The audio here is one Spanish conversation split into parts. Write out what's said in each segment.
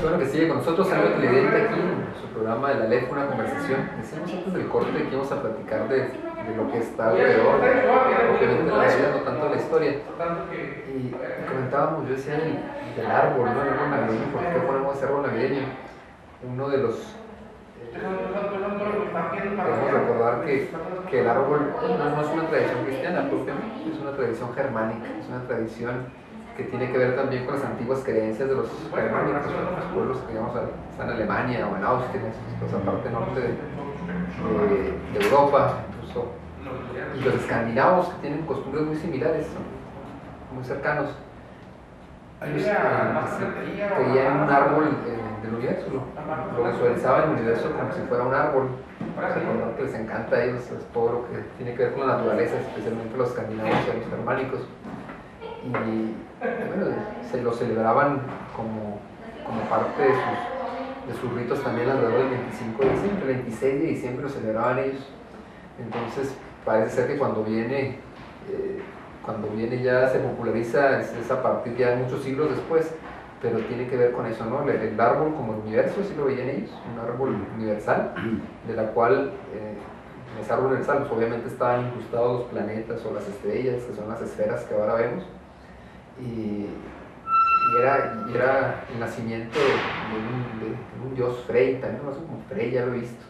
bueno que sigue con nosotros, algo televidente aquí en su programa de la LEF, una conversación. Decíamos antes del corte que íbamos a platicar de lo que está alrededor, obviamente la vida, no tanto la historia. Y comentábamos, yo decía del árbol, ¿no? El árbol navideño, ¿por qué ponemos ese árbol navideño? Uno de los... Podemos recordar que el árbol no es una tradición cristiana propiamente, es una tradición germánica, es una tradición que tiene que ver también con las antiguas creencias de los germánicos, los pueblos que digamos están en Alemania o en Austria, esa parte norte de Europa, incluso, y los escandinavos que tienen costumbres muy similares, muy cercanos. Ellos creían en un árbol del universo, lo visualizaban en el universo como si fuera un árbol. Recordar que les encanta a ellos es todo lo que tiene que ver con la naturaleza, especialmente los escandinavos y los germánicos. Y bueno, se lo celebraban como parte de sus ritos también alrededor del 25 de diciembre, el 26 de diciembre lo celebraban ellos. Entonces parece ser que cuando viene ya se populariza, es a partir ya de muchos siglos después, pero tiene que ver con eso, ¿no? El árbol como el universo, sí lo veían ellos, un árbol universal, de la cual en ese árbol universal pues, obviamente estaban incrustados los planetas o las estrellas, que son las esferas que ahora vemos, y era el nacimiento de un dios Frey, también no sé como Frey, ya lo he visto,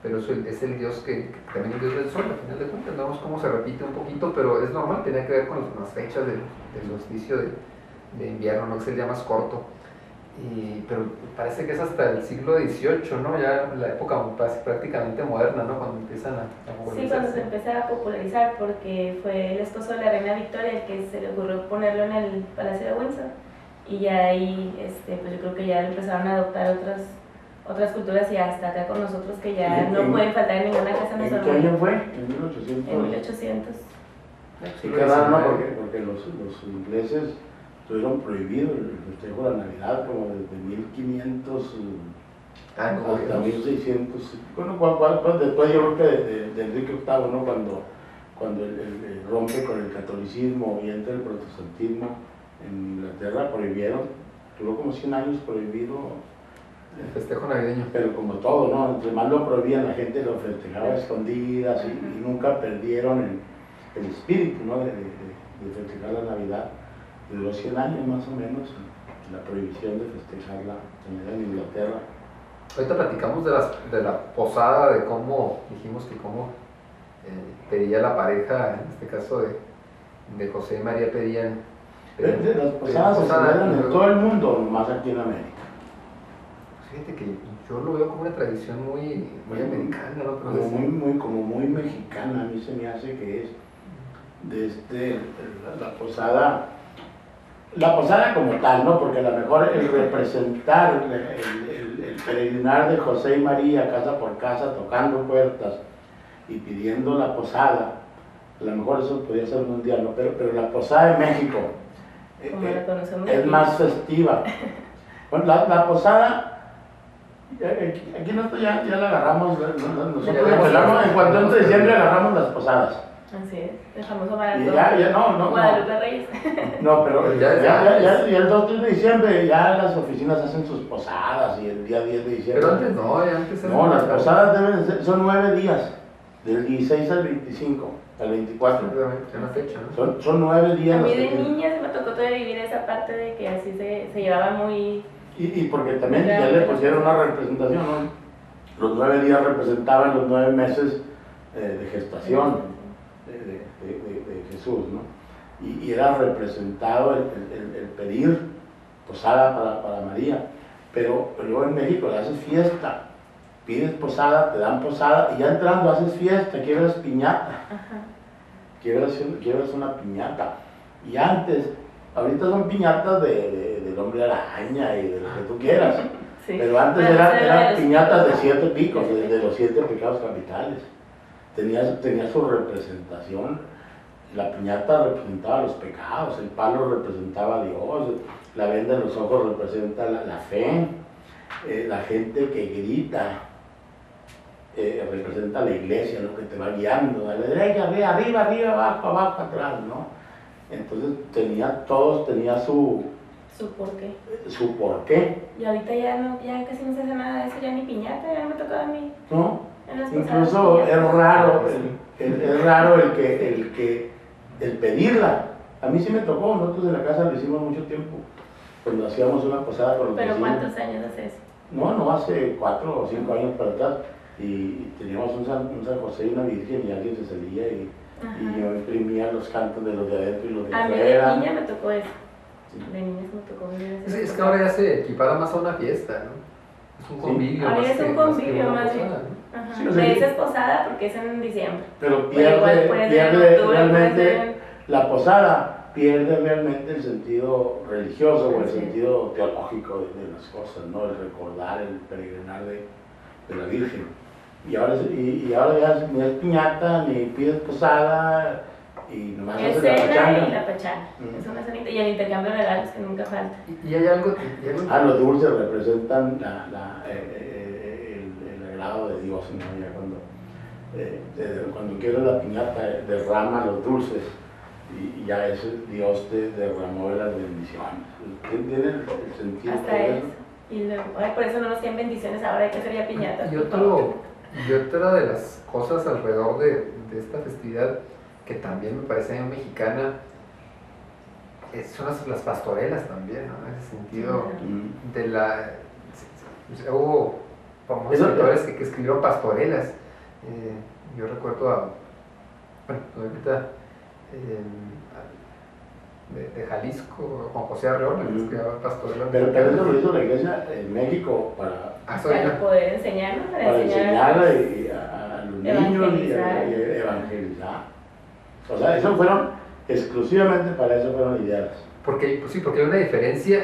pero eso es el dios que también es el dios del sol, al final de cuentas, vemos cómo se repite un poquito, pero es normal, tiene que ver con las fechas del solsticio de invierno, ¿no? Que es el día más corto, pero parece que es hasta el siglo XVIII, ¿no? Ya la época prácticamente moderna, ¿no? Cuando empiezan a popularizar. Sí, cuando se empieza a popularizar, porque fue el esposo de la reina Victoria el que se le ocurrió ponerlo en el Palacio de Windsor, y ya ahí, pues yo creo que ya empezaron a adoptar otras culturas y hasta acá con nosotros que ya no pueden faltar en ninguna casa. ¿En qué año fue? ¿En 1800? En 1800. Sí, claro, ¿no? Porque los ingleses tuvieron prohibido el festejo de la Navidad como desde 1500 hasta 1600. Bueno, después yo creo que de Enrique VIII, ¿no? Cuando él rompe con el catolicismo y entra el protestantismo en Inglaterra, prohibieron, duró como 100 años prohibido el festejo navideño. Pero como todo, ¿no? Entre más lo prohibían, la gente lo festejaba a escondidas y nunca perdieron el espíritu, ¿no? de festejar la Navidad. Duró 100 años más o menos la prohibición de festejar la Navidad en Inglaterra. Ahorita platicamos de la posada, de cómo dijimos que cómo pedía la pareja, en este caso de José y María pedían las posadas se celebran en todo el mundo, más aquí en América. Fíjate que yo lo veo como una tradición muy americana, ¿no? Como muy mexicana, a mí se me hace que es la posada como tal, ¿no? Porque a lo mejor el representar el peregrinar de José y María casa por casa tocando puertas y pidiendo la posada, a lo mejor eso podría ser mundial, ¿no? Pero la posada de México es más festiva. Bueno, la posada aquí nosotros ya la agarramos, nosotros en cuanto entre diciembre agarramos las posadas. Así es, el famoso maratón. No. Guadalupe Reyes. No, pero ya el 2 de diciembre ya las oficinas hacen sus posadas y el día 10 de diciembre. Pero antes no, antes no, las posadas deben ser, son 9 días, del 16 al 25, al 24. Una fecha, ¿no? Son 9 días. A mí de niña se me tocó todavía vivir esa parte de que así se llevaba muy... Y porque también ya le pusieron una representación, ¿no? Los 9 días representaban los 9 meses de gestación de Jesús, ¿no? Y era representado el pedir posada para María, pero luego en México le haces fiesta, pides posada, te dan posada, y ya entrando haces fiesta, quiebras piñata, quiebras una piñata, y antes, ahorita son piñatas del hombre araña y de lo que tú quieras, sí. Pero antes eran piñatas de 7 picos, de los 7 pecados capitales. Tenía su representación. La piñata representaba los pecados, el palo representaba a Dios, la venda en los ojos representa la fe, la gente que grita representa a la iglesia, lo que te va guiando, a la derecha, arriba, abajo, atrás, ¿no? Entonces todos tenía su ¿Su por qué? su porqué, Y ahorita ya, no, ya casi no se hace nada de eso, ya ni piñata, ya no me tocaba a mí. ¿no? En las Incluso posadas, es raro, es raro el pedirla. A mí sí me tocó, nosotros en la casa lo hicimos mucho tiempo, cuando hacíamos una posada con los ¿Pero vecinos. cuántos años hace eso? No, hace 4 o 5 años para atrás, y teníamos un San José y una Virgen, y alguien se salía y yo imprimía los cantos de los de adentro y los de A mí afuera. de niña me tocó eso. De niña me tocó vivir eso. Es que ahora ya se equipara más a una fiesta, ¿no? Es un convivio. Ahora más es un que convivio una más bien. posada, ¿no? Ajá. Sí, o sea, Le dices posada porque es en diciembre. Pero Pero igual puede ser en pierde octubre, realmente puede ser la posada, pierde realmente el sentido religioso o el Así es. sentido teológico de las cosas, ¿no? El recordar, el peregrinar de la Virgen. Y ahora ya ni es piñata, ni pides posada, y nomás Es haces la cena y pachanga. la pachanga. Mm. Es una cenita y el intercambio de regalos que nunca falta. Y hay algo, Los dulces representan el agrado de Dios, ¿no? Ya cuando quiero la piñata, derrama los dulces y ya es Dios te derramó de las bendiciones. ¿Tiene el sentido Hasta de eso. Y luego, ay, por eso no nos tienen bendiciones ahora, hay que hacer ya piñatas. y por favor. otra de las cosas alrededor de esta festividad que también me parece mexicana son las pastorelas también, ¿no? En ese sentido de la... Hubo famosos escritores que escribieron pastorelas. Yo recuerdo bueno, ahorita de Jalisco, Juan José Arreola, que escribía pastorelas. Pero eso lo hizo la iglesia en México Para poder enseñarnos, para enseñar a los niños y evangelizar. O sea, eso fueron, exclusivamente para eso fueron ideales. Porque hay una diferencia.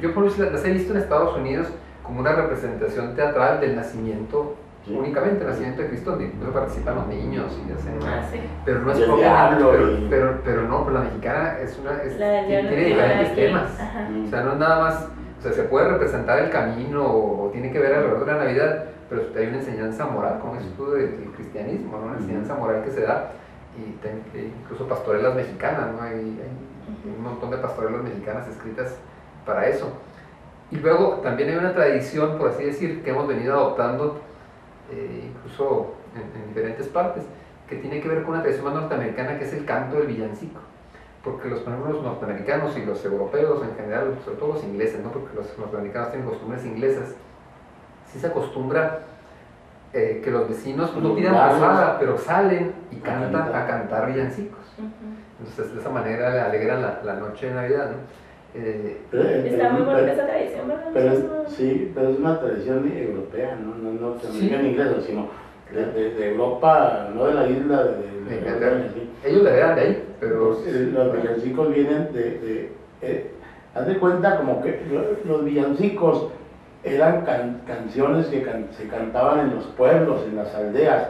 Yo por ejemplo las he visto en Estados Unidos como una representación teatral del nacimiento, únicamente el nacimiento de Cristo, donde incluso participan los niños y hacen, sí. pero no es Y el propia, diablo pero no, pero la mexicana tiene diablo diferentes temas. Ajá. O sea, no es nada más, o sea, se puede representar el camino o tiene que ver alrededor de la Navidad, pero hay una enseñanza moral, como es tú del cristianismo, ¿no? Una enseñanza moral que se da, y incluso pastorelas mexicanas, ¿no? Hay un montón de pastorelas mexicanas escritas para eso. Y luego también hay una tradición, por así decir, que hemos venido adoptando incluso en diferentes partes, que tiene que ver con una tradición más norteamericana, que es el canto del villancico. Porque los norteamericanos y los europeos en general, sobre todo los ingleses, ¿no? Porque los norteamericanos tienen costumbres inglesas, sí se acostumbra que los vecinos no pidan posada, pero salen y cantan a cantar villancicos. Entonces de esa manera le alegran la noche de Navidad, ¿no? Está muy bonita esa tradición, ¿verdad? Sí, pero es una tradición europea, no norteamericana Sí. inglesa, sino de Europa, no de la isla de Inglaterra. Ellos le heredan de ahí, pero los villancicos vienen haz de cuenta como que los villancicos eran canciones que se cantaban en los pueblos, en las aldeas,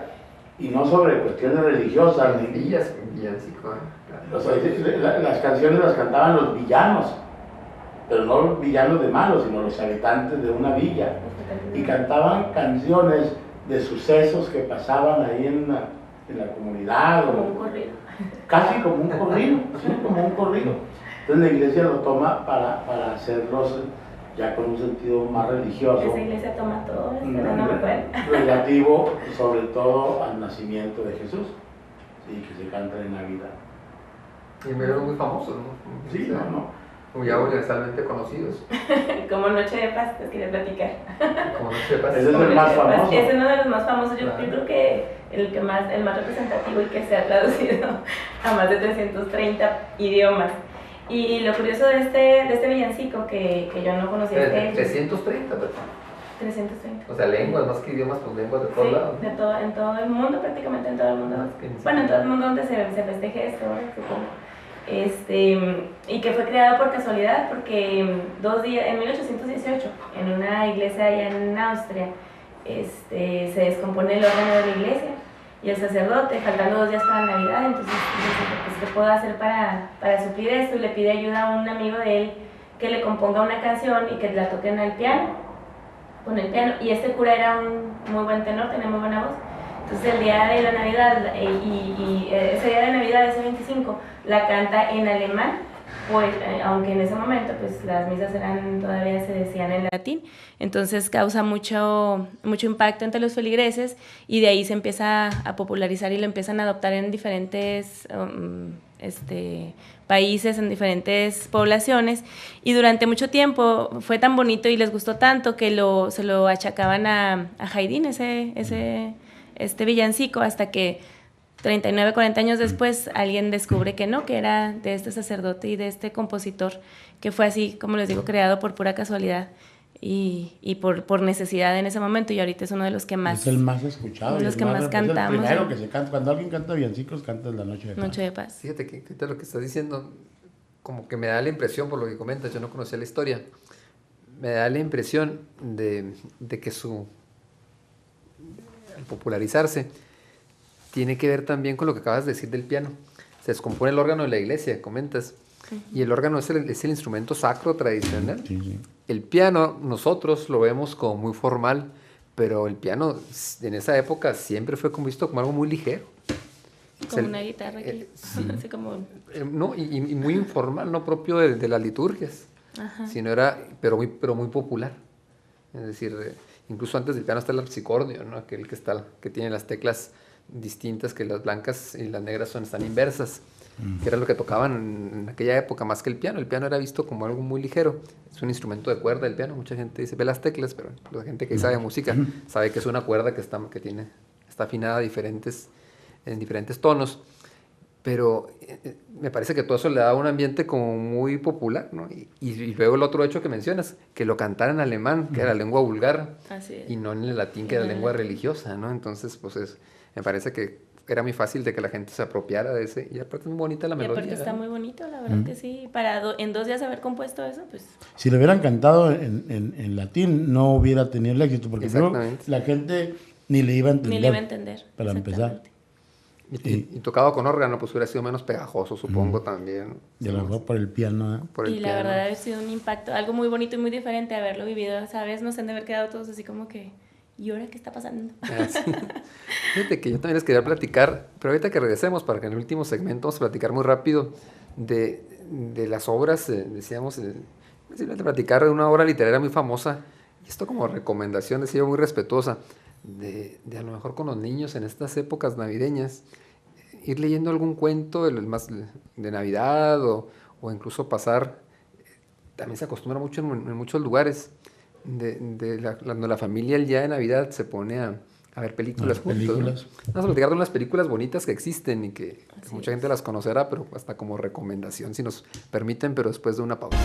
y no sobre cuestiones religiosas. villancico, O sea, las canciones las cantaban los villanos, pero no los villanos de malos, sino los habitantes de una villa, y cantaban canciones de sucesos que pasaban ahí en la comunidad, Como un corrido. casi como un corrido, sí, como un corrido. Entonces la iglesia lo toma para hacerlos ya con un sentido más religioso. Esa iglesia toma todo, pero no me acuerdo. Relativo sobre todo al nacimiento de Jesús, sí, que se canta en Navidad. Y en México muy famosos, ¿no? Sí, O sea, como ya universalmente conocidos. Como Noche de Paz, les quería platicar. Como no sepas. Ese es el más famoso. Es uno de los más famosos, yo Claro. creo que el más representativo y que se ha traducido a más de 330 idiomas. Y lo curioso de este villancico que yo no conocía este hecho. 330, ¿verdad? 330. O sea, lenguas, más que idiomas, pues lenguas de todos Sí, lados. en todo el mundo, prácticamente en todo el mundo. Bueno, en todo el mundo donde se festeje esto, supongo. Y que fue creado por casualidad porque en 1818, en una iglesia allá en Austria, se descompone el órgano de la iglesia y el sacerdote, faltando 2 días para Navidad, entonces dice, pues, ¿qué puedo hacer para suplir esto? Y le pide ayuda a un amigo de él que le componga una canción y que la toquen al piano, con el piano, y este cura era un muy buen tenor, tenía muy buena voz. Entonces el día de la Navidad, ese día de Navidad, ese 25, la canta en alemán pues, aunque en ese momento pues las misas todavía se decían en latín, entonces causa mucho impacto entre los feligreses y de ahí se empieza a popularizar y lo empiezan a adoptar en diferentes países, en diferentes poblaciones, y durante mucho tiempo fue tan bonito y les gustó tanto que se lo achacaban a Haydn, este villancico, hasta que 39, 40 años después alguien descubre que no, que era de este sacerdote y de este compositor, que fue así, como les digo, creado por pura casualidad y por necesidad en ese momento, y ahorita es uno de los que más... Es el más escuchado. Uno de los que más cantamos. Es el primero que se canta. Cuando alguien canta villancicos, canta La Noche de Paz. Noche de Paz. Fíjate que ahorita lo que estás diciendo, como que me da la impresión, por lo que comentas, yo no conocía la historia, me da la impresión de que al popularizarse, tiene que ver también con lo que acabas de decir del piano. Se descompone el órgano de la iglesia, comentas, y el órgano es el instrumento sacro tradicional. Sí, sí. El piano nosotros lo vemos como muy formal, pero el piano en esa época siempre fue visto como algo muy ligero. Como una guitarra aquí. Sí. Así como... No, y muy informal, no propio de las liturgias, sino pero muy popular. Es decir, incluso antes del piano está el harpsicordio, ¿no? Aquel que tiene las teclas distintas, que las blancas y las negras están inversas, que era lo que tocaban en aquella época más que el piano. El piano era visto como algo muy ligero, es un instrumento de cuerda el piano, mucha gente dice ve las teclas, pero la gente que sabe música sabe que es una cuerda que está afinada en diferentes tonos, pero me parece que todo eso le da un ambiente como muy popular, ¿no? Y luego el otro hecho que mencionas, que lo cantara en alemán, que era la lengua vulgar, y no en el latín, que era la lengua religiosa, ¿no? Entonces, pues me parece que era muy fácil de que la gente se apropiara de ese, y aparte es muy bonita la melodía. Y aparte está muy bonito, la verdad que sí. Para en 2 días haber compuesto eso, pues... Si lo hubieran cantado en latín, no hubiera tenido el éxito, porque la gente ni le iba a entender. Ni le iba a entender, para empezar. Y tocado con órgano, pues hubiera sido menos pegajoso, supongo, también. Y a lo mejor por el piano. La verdad ha sido un impacto, algo muy bonito y muy diferente haberlo vivido, ¿sabes? Nos han de haber quedado todos así como que... ¿Y ahora qué está pasando? Sí. Fíjate que yo también les quería platicar, pero ahorita que regresemos, para que en el último segmento vamos a platicar muy rápido de las obras, decíamos, simplemente platicar de una obra literaria muy famosa, y esto como recomendación, decía yo, muy respetuosa, de a lo mejor con los niños en estas épocas navideñas, ir leyendo algún cuento de Navidad o incluso pasar, también se acostumbra mucho en muchos lugares, cuando la familia el día de Navidad se pone a ver películas juntos, ¿no? Vamos a platicar de unas películas bonitas que existen y que mucha gente las conocerá, pero hasta como recomendación, si nos permiten, pero después de una pausa.